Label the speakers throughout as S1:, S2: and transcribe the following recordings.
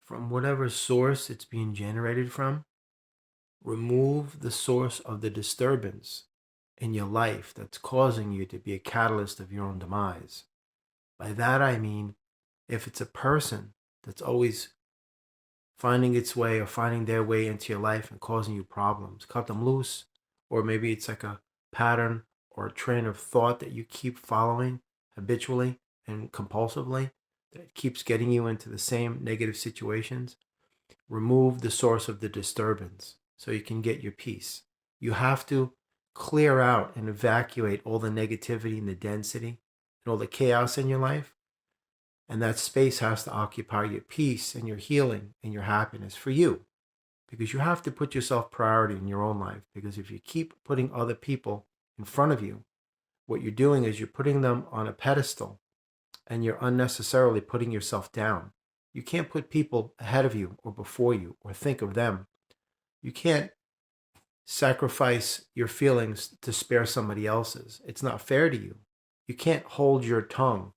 S1: from whatever source it's being generated from. Remove the source of the disturbance in your life that's causing you to be a catalyst of your own demise. By that I mean, if it's a person that's always finding its way or finding their way into your life and causing you problems, cut them loose. Or maybe it's like a pattern or a train of thought that you keep following habitually and compulsively that keeps getting you into the same negative situations. Remove the source of the disturbance so you can get your peace. You have to clear out and evacuate all the negativity and the density and all the chaos in your life. And that space has to occupy your peace and your healing and your happiness for you. Because you have to put yourself priority in your own life. Because if you keep putting other people in front of you, what you're doing is you're putting them on a pedestal and you're unnecessarily putting yourself down. You can't put people ahead of you or before you or think of them. You can't sacrifice your feelings to spare somebody else's. It's not fair to you. You can't hold your tongue,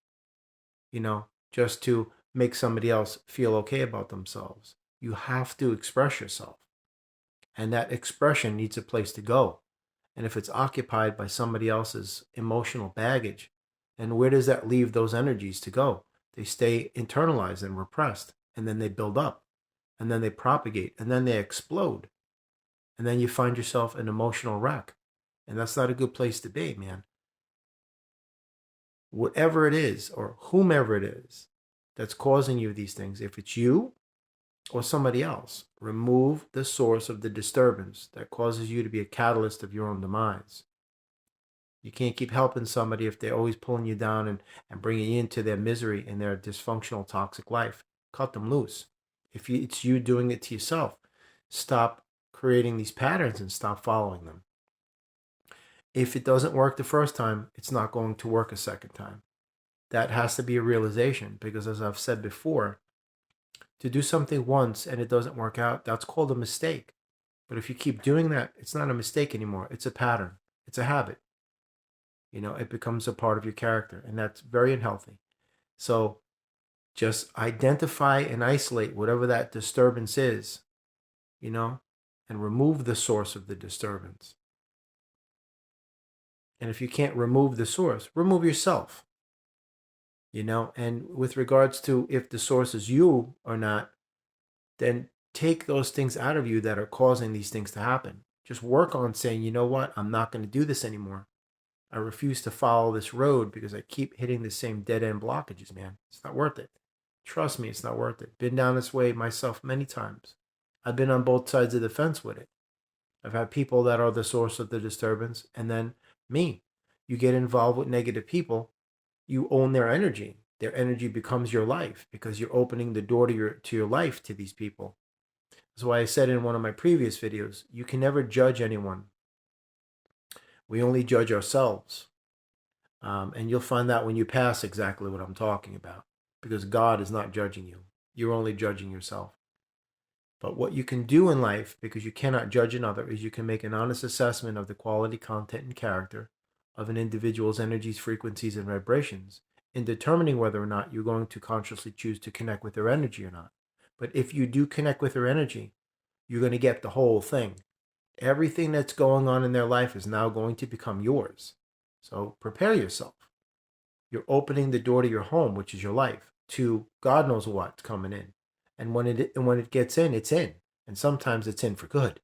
S1: just to make somebody else feel okay about themselves. You have to express yourself. And that expression needs a place to go. And if it's occupied by somebody else's emotional baggage, then where does that leave those energies to go? They stay internalized and repressed, and then they build up, and then they propagate, and then they explode. And then you find yourself an emotional wreck. And that's not a good place to be, man. Whatever it is, or whomever it is that's causing you these things, if it's you or somebody else, remove the source of the disturbance that causes you to be a catalyst of your own demise. You can't keep helping somebody if they're always pulling you down and bringing you into their misery and their dysfunctional, toxic life. Cut them loose. If it's you doing it to yourself, stop creating these patterns and stop following them. If it doesn't work the first time, it's not going to work a second time. That has to be a realization because, as I've said before, to do something once and it doesn't work out, that's called a mistake. But if you keep doing that, it's not a mistake anymore. It's a pattern. It's a habit. It becomes a part of your character, and that's very unhealthy. So just identify and isolate whatever that disturbance is, and remove the source of the disturbance. And if you can't remove the source, remove yourself. And with regards to if the source is you or not, then take those things out of you that are causing these things to happen. Just work on saying, you know what, I'm not going to do this anymore. I refuse to follow this road because I keep hitting the same dead end blockages, man. It's not worth it. Trust me, it's not worth it. Been down this way myself many times. I've been on both sides of the fence with it. I've had people that are the source of the disturbance, and then me. You get involved with negative people, you own their energy. Their energy becomes your life because you're opening the door to your life to these people. That's why I said in one of my previous videos, you can never judge anyone. We only judge ourselves. And you'll find that when you pass exactly what I'm talking about, because God is not judging you. You're only judging yourself. But what you can do in life, because you cannot judge another, is you can make an honest assessment of the quality, content, and character of an individual's energies, frequencies, and vibrations in determining whether or not you're going to consciously choose to connect with their energy or not. But if you do connect with their energy, you're going to get the whole thing. Everything that's going on in their life is now going to become yours. So prepare yourself. You're opening the door to your home, which is your life, to God knows what's coming in. And when it gets in, it's in. And sometimes it's in for good.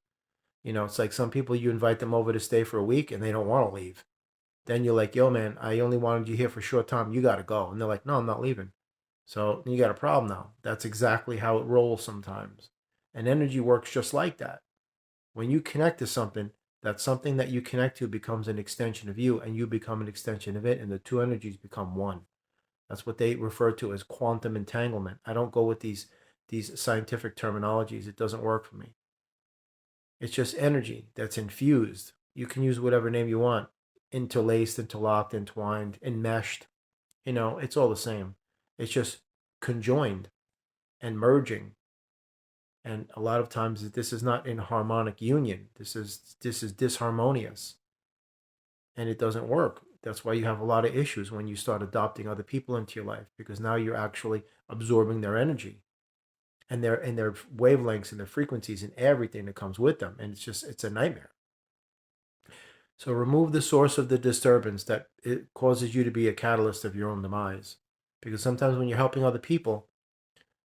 S1: It's like some people, you invite them over to stay for a week and they don't want to leave. Then you're like, yo, man, I only wanted you here for a short time. You got to go. And they're like, no, I'm not leaving. So you got a problem now. That's exactly how it rolls sometimes. And energy works just like that. When you connect to something, that something that you connect to becomes an extension of you, and you become an extension of it, and the two energies become one. That's what they refer to as quantum entanglement. I don't go with these scientific terminologies. It doesn't work for me. It's just energy that's infused. You can use whatever name you want. Interlaced, interlocked, entwined, enmeshed. It's all the same. It's just conjoined and merging. And a lot of times this is not in harmonic union. This is disharmonious. And it doesn't work. That's why you have a lot of issues when you start adopting other people into your life, because now you're actually absorbing their energy. and their wavelengths and their frequencies and everything that comes with them, and it's a nightmare. So remove the source of the disturbance that it causes you to be a catalyst of your own demise, because sometimes when you're helping other people,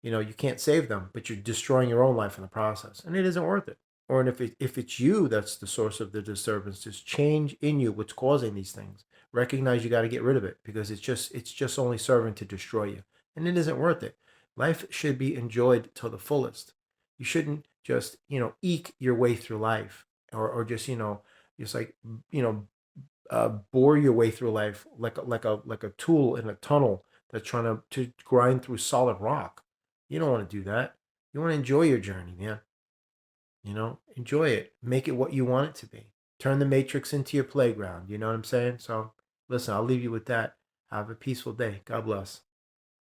S1: you can't save them, but you're destroying your own life in the process, and it isn't worth it. Or if it's you that's the source of the disturbance, just change in you what's causing these things. Recognize you got to get rid of it, because it's just only serving to destroy you, and it isn't worth it. Life should be enjoyed to the fullest. You shouldn't just eke your way through life, or just like bore your way through life like a tool in a tunnel that's trying to grind through solid rock. You don't want to do that. You want to enjoy your journey, man. Enjoy it. Make it what you want it to be. Turn the matrix into your playground. You know what I'm saying? So, listen, I'll leave you with that. Have a peaceful day. God bless.